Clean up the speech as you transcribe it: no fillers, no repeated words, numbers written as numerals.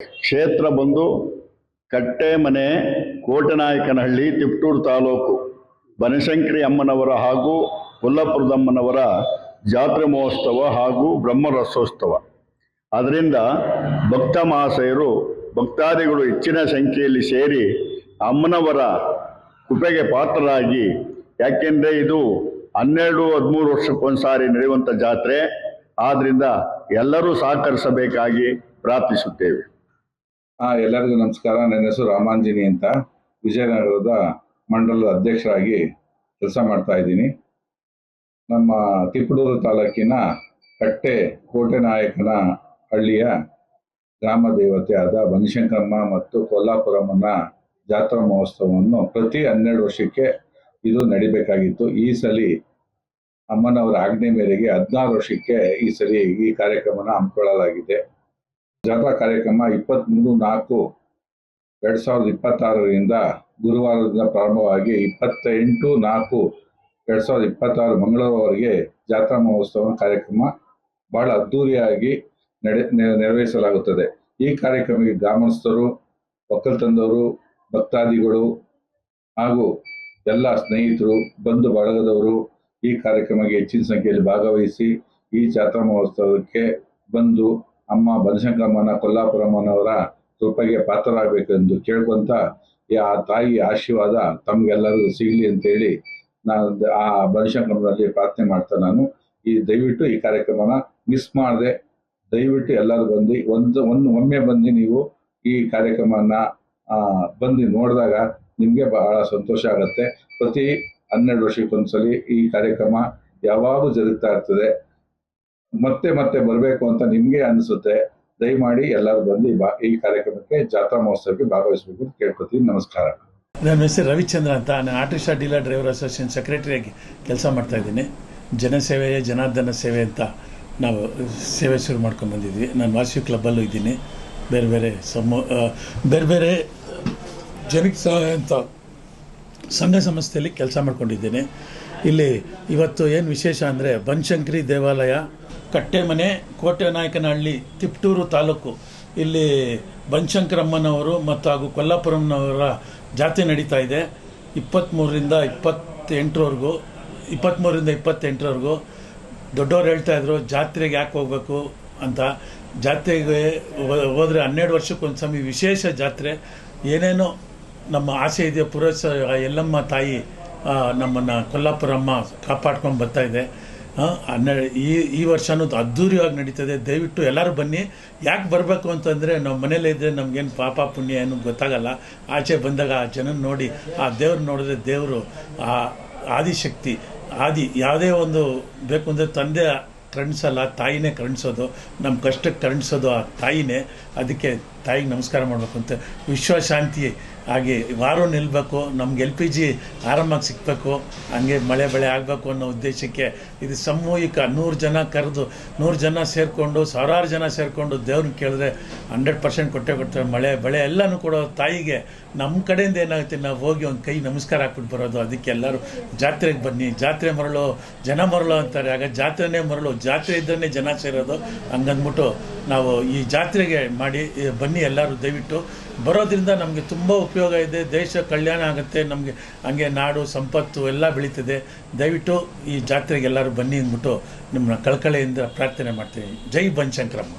ಕ್ಷೇತ್ರ ಬಂದು ಕಟ್ಟೆಮನೆ, ಕೋಟೆನಾಯಕನಹಳ್ಳಿ, ತಿಪಟೂರು ತಾಲೂಕು ಬನಶಂಕರಿ ಅಮ್ಮನವರ ಹಾಗೂ ಕೊಲ್ಲಾಪುರದಮ್ಮನವರ ಜಾತ್ರೆ ಮಹೋತ್ಸವ ಹಾಗೂ ಬ್ರಹ್ಮರಥೋತ್ಸವ. ಅದರಿಂದ ಭಕ್ತ ಮಹಾಶಯರು ಭಕ್ತಾದಿಗಳು ಹೆಚ್ಚಿನ ಸಂಖ್ಯೆಯಲ್ಲಿ ಸೇರಿ ಅಮ್ಮನವರ ಕೃಪೆಗೆ ಪಾತ್ರರಾಗಿ, ಯಾಕೆಂದರೆ ಇದು 12-13 ವರ್ಷಕ್ಕೊಂದ್ಸಾರಿ ನಡೆಯುವಂಥ ಜಾತ್ರೆ. ಆದ್ದರಿಂದ ಎಲ್ಲರೂ ಸಹಕರಿಸಬೇಕಾಗಿ ಪ್ರಾರ್ಥಿಸುತ್ತೇವೆ. ಎಲ್ಲರಿಗೂ ನಮಸ್ಕಾರ. ನನ್ನ ಹೆಸರು ರಾಮಾಂಜಿನಿ ಅಂತ, ವಿಜಯನಗರದ ಮಂಡಲದ ಅಧ್ಯಕ್ಷರಾಗಿ ಕೆಲಸ ಮಾಡ್ತಾ ಇದ್ದೀನಿ. ನಮ್ಮ ತಿಪಟೂರು ತಾಲೂಕಿನ ಕಟ್ಟೆ ಕೋಟೆನಾಯಕನ ಹಳ್ಳಿಯ ಗ್ರಾಮ ದೇವತೆಯಾದ ಬನಶಂಕರಮ್ಮ ಮತ್ತು ಕೊಲ್ಲಾಪುರಮ್ಮನ ಜಾತ್ರಾ ಮಹೋತ್ಸವವನ್ನು ಪ್ರತಿ 12 ವರ್ಷಕ್ಕೆ ಇದು ನಡಿಬೇಕಾಗಿತ್ತು. ಈ ಸಲ ಅಮ್ಮನವರ ಆಜ್ಞೆ ಮೇರೆಗೆ 16 ವರ್ಷಕ್ಕೆ ಈ ಸಲ ಈ ಕಾರ್ಯಕ್ರಮನ ಹಮ್ಮಿಕೊಳ್ಳಲಾಗಿದೆ. ಜಾತ್ರಾ ಕಾರ್ಯಕ್ರಮ 23/4/2026ರಿಂದ ಗುರುವಾರದಿಂದ ಪ್ರಾರಂಭವಾಗಿ 28/4/2026 ಮಂಗಳವಾರವರೆಗೆ ಜಾತ್ರಾ ಮಹೋತ್ಸವ ಕಾರ್ಯಕ್ರಮ ಬಹಳ ಅದ್ಧೂರಿಯಾಗಿ ನೆರವೇರಿಸಲಾಗುತ್ತದೆ. ಈ ಕಾರ್ಯಕ್ರಮಕ್ಕೆ ಗ್ರಾಮಸ್ಥರು, ಒಕ್ಕಲ್ತನದವರು, ಭಕ್ತಾದಿಗಳು ಹಾಗೂ ಎಲ್ಲ ಸ್ನೇಹಿತರು, ಬಂಧು ಬಳಗದವರು ಈ ಕಾರ್ಯಕ್ರಮಕ್ಕೆ ಹೆಚ್ಚಿನ ಸಂಖ್ಯೆಯಲ್ಲಿ ಭಾಗವಹಿಸಿ ಈ ಜಾತ್ರಾ ಮಹೋತ್ಸವಕ್ಕೆ ಬಂದು ಅಮ್ಮ ಬನಶಂಕರಮ್ಮನ ಕೊಲ್ಲಾಪುರಮ್ಮನವರ ಕೃಪೆಗೆ ಪಾತ್ರರಾಗಬೇಕೆಂದು ಕೇಳ್ಕೊಂತ ಆ ತಾಯಿ ಆಶೀರ್ವಾದ ತಮಗೆಲ್ಲರಿಗೂ ಸಿಗಲಿ ಅಂತೇಳಿ ನಾನು ಆ ಬನಶಂಕರಮ್ಮನಲ್ಲಿ ಪ್ರಾರ್ಥನೆ ಮಾಡ್ತಾ ನಾನು ದಯವಿಟ್ಟು ಈ ಕಾರ್ಯಕ್ರಮನ ಮಿಸ್ ಮಾಡದೆ ದಯವಿಟ್ಟು ಎಲ್ಲರೂ ಬಂದು ಒಮ್ಮೆ ಬಂದು ನೀವು ಈ ಕಾರ್ಯಕ್ರಮನ ಬಂದು ನೋಡಿದಾಗ ನಿಮಗೆ ಬಹಳ ಸಂತೋಷ ಆಗುತ್ತೆ. ಪ್ರತಿ 12 ವರ್ಷಕ್ಕೊಂದ್ಸಲಿ ಈ ಕಾರ್ಯಕ್ರಮ ಯಾವಾಗೂ ಜರುಗ್ತಾ ಇರ್ತದೆ. ಮತ್ತೆ ಮತ್ತೆ ಬರಬೇಕು ಅಂತ ನಿಮಗೆ ಅನಿಸುತ್ತೆ. ದಯಮಾಡಿ ಎಲ್ಲರೂ ಬಂದು ಈ ಕಾರ್ಯಕ್ರಮಕ್ಕೆ ಜಾತ್ರಾ ಮಹೋತ್ಸವಕ್ಕೆ ಭಾಗವಹಿಸಬೇಕು ಅಂತ ಕೇಳ್ಕೊತೀನಿ. ನಮಸ್ಕಾರ. ನನ್ನ ಹೆಸರು ರವಿಚಂದ್ರ ಅಂತ. ನಾನು auto rickshaw dealer driver association ಸೆಕ್ರೆಟರಿಯಾಗಿ ಕೆಲಸ ಮಾಡ್ತಾ ಇದ್ದೀನಿ. ಜನಸೇವೆಯೇ ಜನಾರ್ದನ ಸೇವೆ ಅಂತ ನಾವು ಸೇವೆ ಶುರು ಮಾಡ್ಕೊಂಡು ಬಂದಿದ್ವಿ. ನಾನು ವಾಸವಿ ಕ್ಲಬ್ಬಲ್ಲೂ ಇದ್ದೀನಿ. ಬೇರೆ ಬೇರೆ ಜನಕ್ಕೆ ಸಹಾಯ ಅಂತ ಸಂಘ ಸಂಸ್ಥೆಯಲ್ಲಿ ಕೆಲಸ ಮಾಡ್ಕೊಂಡಿದ್ದೇನೆ. ಇಲ್ಲಿ ಇವತ್ತು ಏನು ವಿಶೇಷ ಅಂದರೆ ಬನಶಂಕರಿ ದೇವಾಲಯ, ಕಟ್ಟೆಮನೆ, ಕೋಟೆನಾಯಕನಹಳ್ಳಿ, ತಿಪಟೂರು ತಾಲೂಕು ಇಲ್ಲಿ ಬನಶಂಕರಮ್ಮನವರು ಮತ್ತು ಹಾಗೂ ಕೊಲ್ಲಾಪುರಮ್ಮನವರ ಜಾತ್ರೆ ನಡೀತಾ ಇದೆ. 23ರಿಂದ 28ರವರೆಗೂ ದೊಡ್ಡವ್ರು ಹೇಳ್ತಾಯಿದ್ರು ಜಾತ್ರೆಗೆ ಯಾಕೆ ಹೋಗ್ಬೇಕು ಅಂತ. ಜಾತ್ರೆಗೆ ಹೋದರೆ 12 ವರ್ಷಕ್ಕೊಂದು ಸಮಯ ವಿಶೇಷ ಜಾತ್ರೆ. ಏನೇನೋ ನಮ್ಮ ಆಸೆ ಇದೆಯೋ ಎಲ್ಲಮ್ಮ ತಾಯಿ ನಮ್ಮನ್ನು ಕೊಲ್ಲಾಪುರಮ್ಮ ಕಾಪಾಡ್ಕೊಂಡು ಬರ್ತಾಯಿದೆ. ಈ ವರ್ಷವೂ ಅದ್ಧೂರಿಯಾಗಿ ನಡೀತದೆ. ದಯವಿಟ್ಟು ಎಲ್ಲರೂ ಬನ್ನಿ. ಯಾಕೆ ಬರಬೇಕು ಅಂತಂದರೆ ನಾವು ಮನೇಲೇ ಇದ್ದರೆ ನಮಗೇನು ಪಾಪ ಪುಣ್ಯ ಏನು ಗೊತ್ತಾಗಲ್ಲ. ಆಚೆ ಬಂದಾಗ ಆ ಜನ ನೋಡಿ, ಆ ದೇವ್ರು ನೋಡಿದ್ರೆ ದೇವರು ಆ ಆದಿಶಕ್ತಿ, ಯಾವುದೇ ಒಂದು ಬೇಕು ಅಂದರೆ ತಂದೆ ಕರುಣಿಸಲ್ಲ, ತಾಯಿನೇ ಕರುಣಿಸೋದು. ನಮ್ಮ ಕಷ್ಟಕ್ಕೆ ಕರುಣಿಸೋದು ಆ ತಾಯಿನೇ. ಅದಕ್ಕೆ ತಾಯಿಗೆ ನಮಸ್ಕಾರ ಮಾಡಬೇಕು ಅಂತ. ವಿಶ್ವಶಾಂತಿ ಹಾಗೆ ವಾರ ನಿಲ್ಲಬೇಕು, ನಮ್ಗೆ LPG ಆರಾಮಾಗಿ ಸಿಗಬೇಕು, ಹಂಗೆ ಮಳೆ ಬೆಳೆ ಆಗಬೇಕು ಅನ್ನೋ ಉದ್ದೇಶಕ್ಕೆ ಇದು ಸಾಮೂಹಿಕ 100 ಜನ ಕರೆದು 100 ಜನ ಸೇರಿಕೊಂಡು 1000 ಜನ ಸೇರಿಕೊಂಡು ದೇವ್ರನ್ನ ಕೇಳಿದ್ರೆ 100% ಕೊಟ್ಟೇ ಕೊಡ್ತಾರೆ. ಮಳೆ ಬೆಳೆ ಎಲ್ಲನೂ ಕೊಡೋ ತಾಯಿಗೆ ನಮ್ಮ ಕಡೆಯಿಂದ ಏನಾಗುತ್ತೆ, ನಾವು ಹೋಗಿ ಒಂದು ಕೈ ನಮಸ್ಕಾರ ಹಾಕ್ಬಿಟ್ಟು ಬರೋದು. ಅದಕ್ಕೆ ಎಲ್ಲರೂ ಜಾತ್ರೆಗೆ ಬನ್ನಿ. ಜಾತ್ರೆ ಮರಳು ಜನ ಮರಳು ಅಂತಾರೆ. ಆಗ ಜಾತ್ರೆನೇ ಮರಳು, ಜಾತ್ರೆ ಇದ್ರೇ ಜನ ಸೇರೋದು. ಹಂಗಂದ್ಬಿಟ್ಟು ನಾವು ಈ ಜಾತ್ರೆಗೆ ಮಾಡಿ ಬನ್ನಿ. ಎಲ್ಲರೂ ದಯವಿಟ್ಟು ಬರೋದ್ರಿಂದ ನಮಗೆ ತುಂಬ ಉಪಯೋಗ ಇದೆ. ದೇಶ ಕಲ್ಯಾಣ ಆಗುತ್ತೆ ನಮಗೆ, ಹಂಗೆ ನಾಡು ಸಂಪತ್ತು ಎಲ್ಲ ಬೆಳೀತದೆ. ದಯವಿಟ್ಟು ಈ ಜಾತ್ರೆಗೆ ಎಲ್ಲರೂ ಬನ್ನಿ ಅಂದ್ಬಿಟ್ಟು ನಿಮ್ಮನ್ನ ಕಳಕಳಿಯಿಂದ ಪ್ರಾರ್ಥನೆ ಮಾಡ್ತೀನಿ. ಜೈ ಬನಶಂಕರಮ್ಮ.